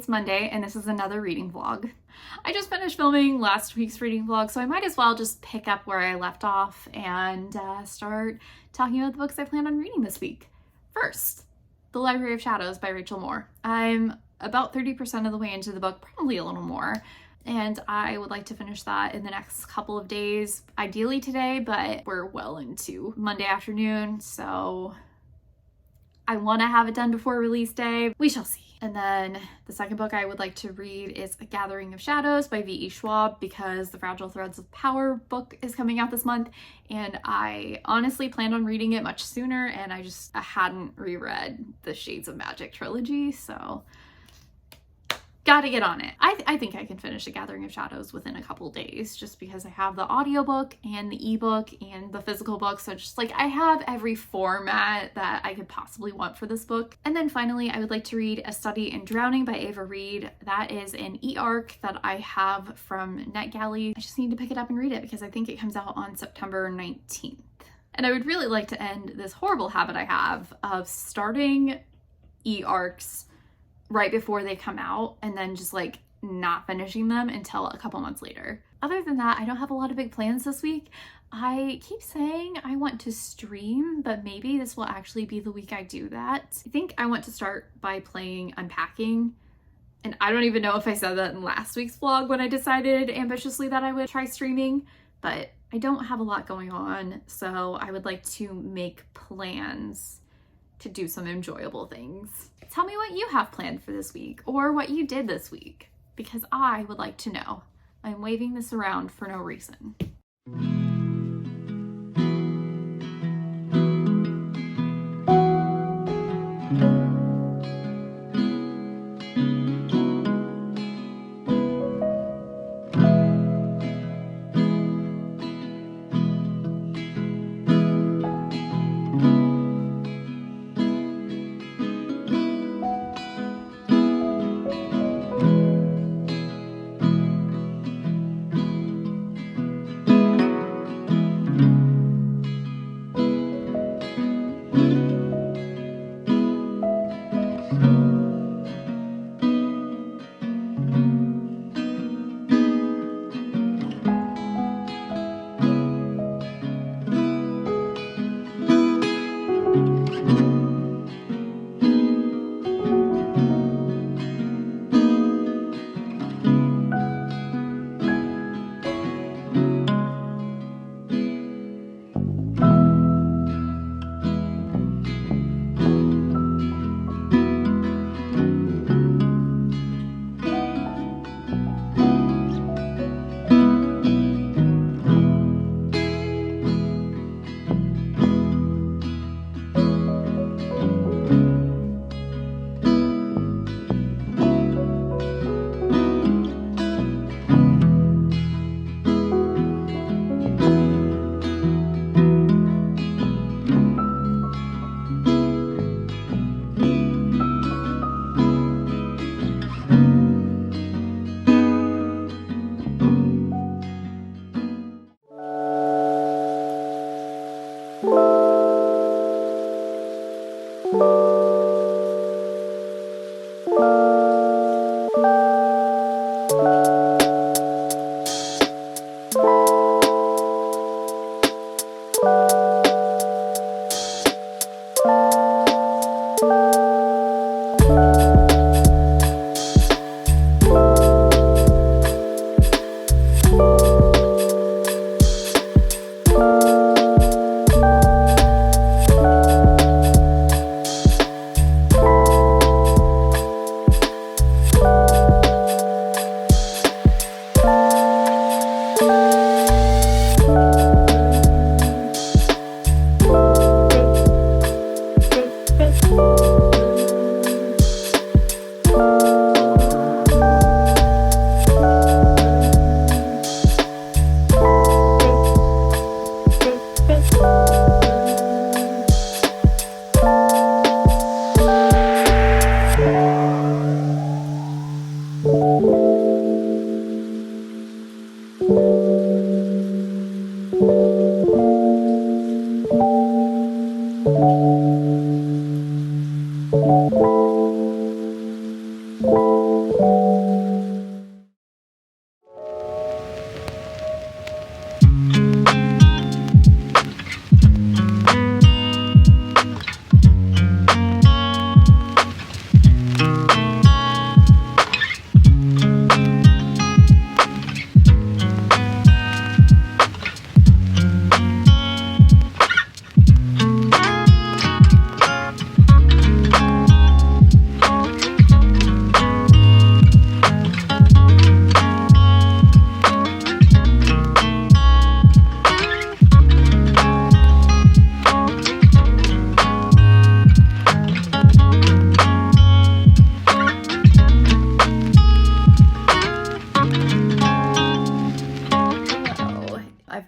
Monday, and this is another reading vlog. I just finished filming last week's reading vlog, so I might as well just pick up where I left off and start talking about the books I plan on reading this week. First, The Library of Shadows by Rachel Moore. I'm about 30% of the way into the book, probably a little more, and I would like to finish that in the next couple of days, ideally today, but we're well into Monday afternoon, so I want to have it done before release day. We shall see. And then the second book I would like to read is A Gathering of Shadows by V.E. Schwab, because the Fragile Threads of Power book is coming out this month, and I honestly planned on reading it much sooner, and I hadn't reread the Shades of Magic trilogy, so gotta get on it. I think I can finish A Gathering of Shadows within a couple days, just because I have the audiobook and the ebook and the physical book, so just like I have every format that I could possibly want for this book. And then finally, I would like to read A Study in Drowning by Ava Reed. That is an e-arc that I have from NetGalley. I just need to pick it up and read it because I think it comes out on September 19th. And I would really like to end this horrible habit I have of starting e-arcs right before they come out and then just like not finishing them until a couple months later. Other than that, I don't have a lot of big plans this week. I keep saying I want to stream, but maybe this will actually be the week I do that. I think I want to start by playing Unpacking, and I don't even know if I said that in last week's vlog when I decided ambitiously that I would try streaming, but I don't have a lot going on, so I would like to make plans to do some enjoyable things. Tell me what you have planned for this week or what you did this week, because I would like to know. I'm waving this around for no reason.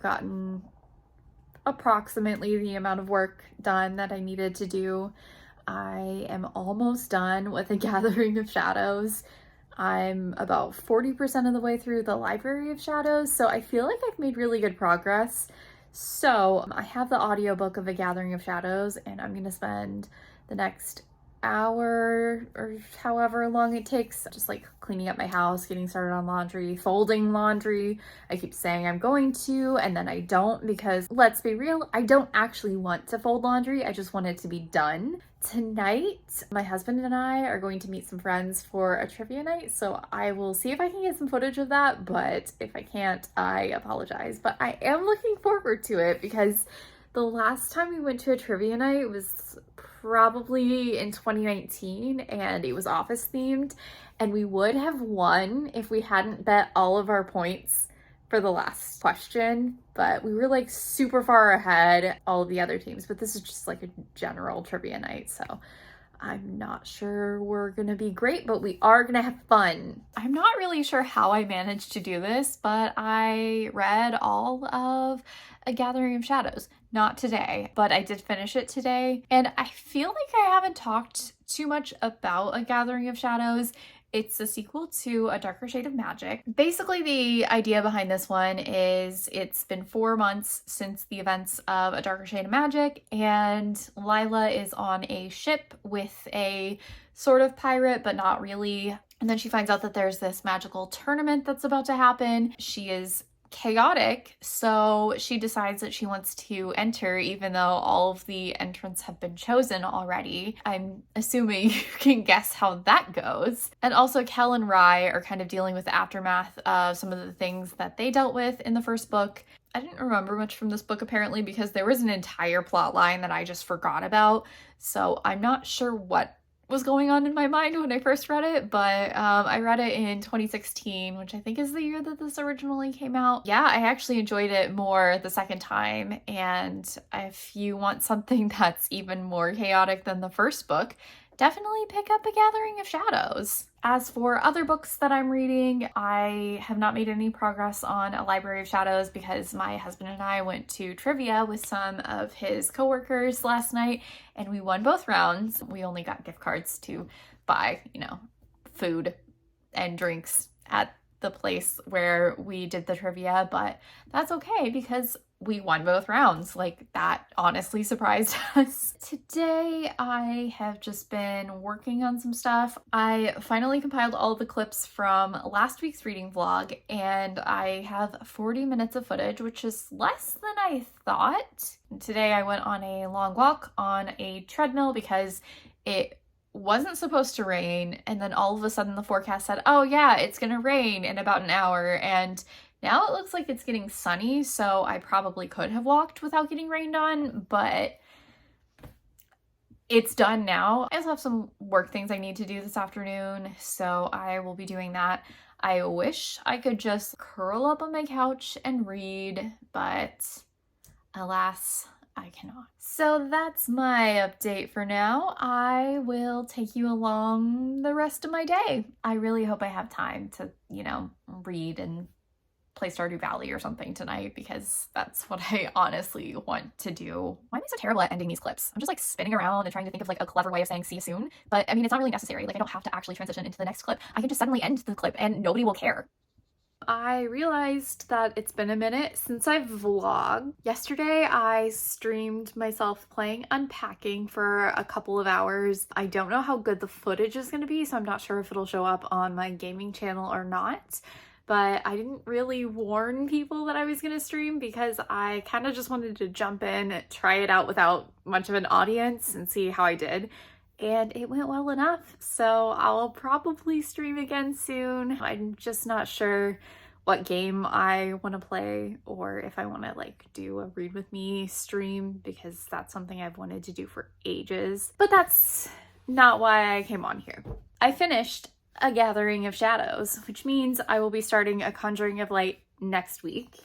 gotten approximately the amount of work done that I needed to do. I am almost done with A Gathering of Shadows. I'm about 40% of the way through the Library of Shadows, so I feel like I've made really good progress. So I have the audiobook of A Gathering of Shadows, and I'm gonna spend the next hour or however long it takes just like cleaning up my house, getting started on laundry, folding laundry. I keep saying I'm going to, and then I don't, because let's be real, I don't actually want to fold laundry. I just want it to be done. Tonight, my husband and I are going to meet some friends for a trivia night, so I will see if I can get some footage of that, but if I can't, I apologize. But I am looking forward to it because the last time we went to a trivia night was probably in 2019, and it was office themed, and we would have won if we hadn't bet all of our points for the last question, but we were like super far ahead all of the other teams. But this is just like a general trivia night, so I'm not sure we're gonna be great, but we are gonna have fun. I'm not really sure how I managed to do this, but I read all of A Gathering of Shadows. Not today, but I did finish it today. And I feel like I haven't talked too much about A Gathering of Shadows. It's a sequel to A Darker Shade of Magic. Basically, the idea behind this one is it's been 4 months since the events of A Darker Shade of Magic, and Lila is on a ship with a sort of pirate, but not really. And then she finds out that there's this magical tournament that's about to happen. She is chaotic, so she decides that she wants to enter even though all of the entrants have been chosen already. I'm assuming you can guess how that goes. And also Kel and Rye are kind of dealing with the aftermath of some of the things that they dealt with in the first book. I didn't remember much from this book apparently because there was an entire plot line that I just forgot about, so I'm not sure what was going on in my mind when I first read it, but I read it in 2016, which I think is the year that this originally came out. Yeah, I actually enjoyed it more the second time, and if you want something that's even more chaotic than the first book, definitely pick up A Gathering of Shadows. As for other books that I'm reading, I have not made any progress on A Library of Shadows because my husband and I went to trivia with some of his coworkers last night and we won both rounds. We only got gift cards to buy, food and drinks at the place where we did the trivia, but that's okay because we won both rounds. Like, that honestly surprised us. Today, I have just been working on some stuff. I finally compiled all the clips from last week's reading vlog, and I have 40 minutes of footage, which is less than I thought. Today, I went on a long walk on a treadmill because it wasn't supposed to rain, and then all of a sudden the forecast said, oh yeah, it's gonna rain in about an hour, and now it looks like it's getting sunny, so I probably could have walked without getting rained on, but it's done now. I also have some work things I need to do this afternoon, so I will be doing that. I wish I could just curl up on my couch and read, but alas, I cannot. So that's my update for now. I will take you along the rest of my day. I really hope I have time to, read and play Stardew Valley or something tonight because that's what I honestly want to do. Why am I so terrible at ending these clips? I'm just like spinning around and trying to think of like a clever way of saying see you soon. But I mean, it's not really necessary. Like, I don't have to actually transition into the next clip. I can just suddenly end the clip and nobody will care. I realized that it's been a minute since I've vlogged. Yesterday, I streamed myself playing Unpacking for a couple of hours. I don't know how good the footage is going to be, so I'm not sure if it'll show up on my gaming channel or not. But I didn't really warn people that I was going to stream because I kind of just wanted to jump in, try it out without much of an audience and see how I did. And it went well enough, so I'll probably stream again soon. I'm just not sure what game I want to play or if I want to like do a read with me stream because that's something I've wanted to do for ages. But that's not why I came on here. I finished A Gathering of Shadows, which means I will be starting A Conjuring of Light next week.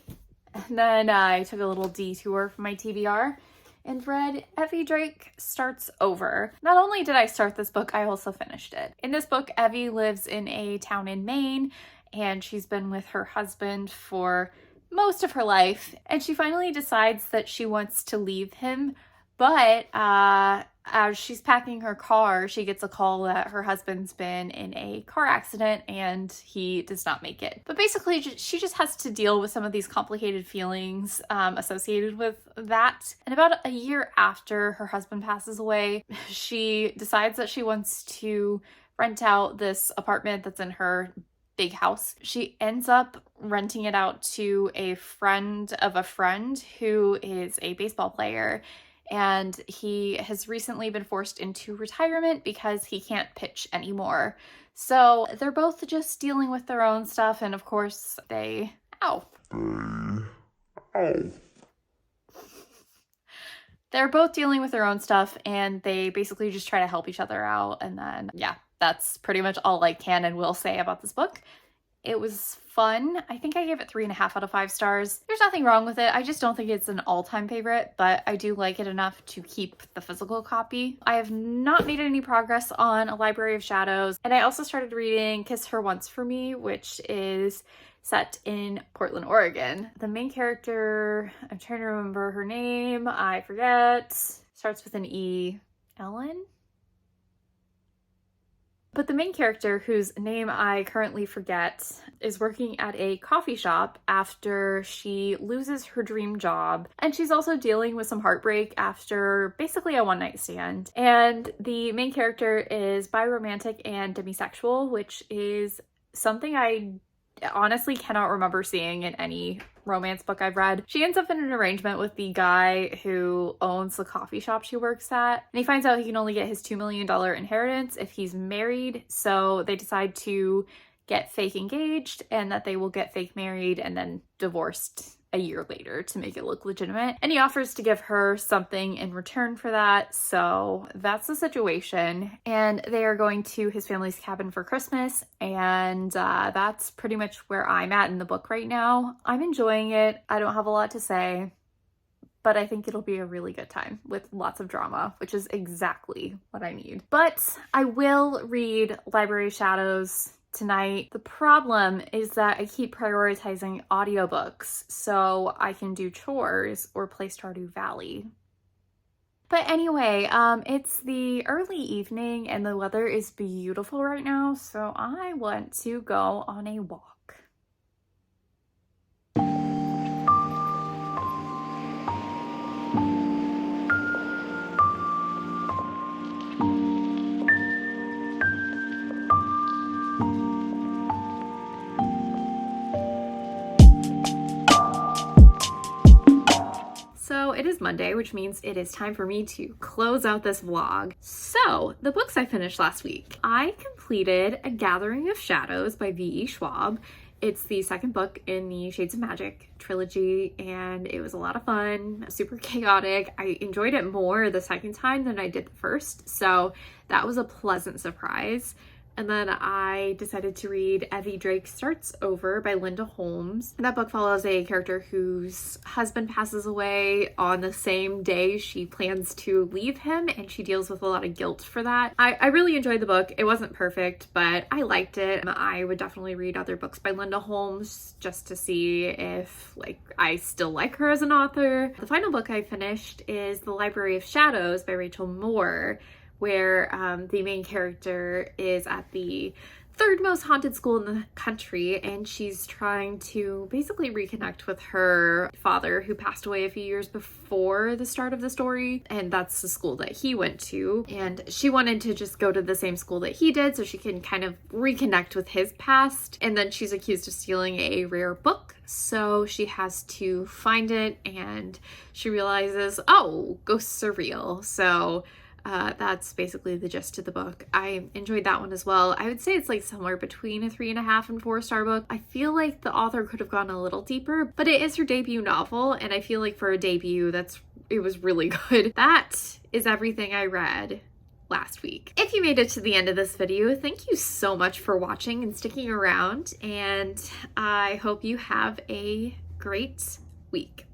And then I took a little detour from my TBR and read Evie Drake Starts Over. Not only did I start this book, I also finished it. In this book, Evie lives in a town in Maine, and she's been with her husband for most of her life, and she finally decides that she wants to leave him, but as she's packing her car, she gets a call that her husband's been in a car accident and he does not make it. But basically, she just has to deal with some of these complicated feelings associated with that. And about a year after her husband passes away, she decides that she wants to rent out this apartment that's in her big house. She ends up renting it out to a friend of a friend who is a baseball player, and he has recently been forced into retirement because he can't pitch anymore. So they're both just dealing with their own stuff, and of course they they're both dealing with their own stuff, and they basically just try to help each other out. And then yeah, that's pretty much all I can and will say about this book. It was fun. I think I gave it 3.5 out of 5 stars. There's nothing wrong with it. I just don't think it's an all-time favorite, but I do like it enough to keep the physical copy. I have not made any progress on A Library of Shadows, and I also started reading Kiss Her Once for Me, which is set in Portland, Oregon. The main character, I'm trying to remember her name, I forget, starts with an E. Ellen? But the main character, whose name I currently forget, is working at a coffee shop after she loses her dream job. And she's also dealing with some heartbreak after basically a one-night stand. And the main character is biromantic and demisexual, which is something I honestly cannot remember seeing in any romance book I've read. She ends up in an arrangement with the guy who owns the coffee shop she works at, and he finds out he can only get his $2 million inheritance if he's married, so they decide to get fake engaged and that they will get fake married and then divorced a year later to make it look legitimate. And he offers to give her something in return for that, so that's the situation. And they are going to his family's cabin for Christmas, and that's pretty much where I'm at in the book right now. I'm enjoying it. I don't have a lot to say, but I think it'll be a really good time with lots of drama, which is exactly what I need. But I will read Library of Shadows tonight. The problem is that I keep prioritizing audiobooks so I can do chores or play Stardew Valley. But anyway, it's the early evening and the weather is beautiful right now, so I want to go on a walk. So it is Monday, which means it is time for me to close out this vlog. So the books I finished last week. I completed A Gathering of Shadows by V.E. Schwab. It's the second book in the Shades of Magic trilogy, and it was a lot of fun, super chaotic. I enjoyed it more the second time than I did the first, so that was a pleasant surprise. And then I decided to read Evie Drake Starts Over by Linda Holmes. That book follows a character whose husband passes away on the same day she plans to leave him, and she deals with a lot of guilt for that. I really enjoyed the book. It wasn't perfect, but I liked it. I would definitely read other books by Linda Holmes just to see if I still like her as an author. The final book I finished is The Library of Shadows by Rachel Moore, where the main character is at the third most haunted school in the country, and she's trying to basically reconnect with her father who passed away a few years before the start of the story, and that's the school that he went to, and she wanted to just go to the same school that he did so she can kind of reconnect with his past. And then she's accused of stealing a rare book, so she has to find it, and she realizes, oh, ghosts are real. So that's basically the gist of the book. I enjoyed that one as well. I would say it's somewhere between a 3.5 and 4-star book. I feel like the author could have gone a little deeper, but it is her debut novel, and I feel like for a debut, it was really good. That is everything I read last week. If you made it to the end of this video, thank you so much for watching and sticking around, and I hope you have a great week.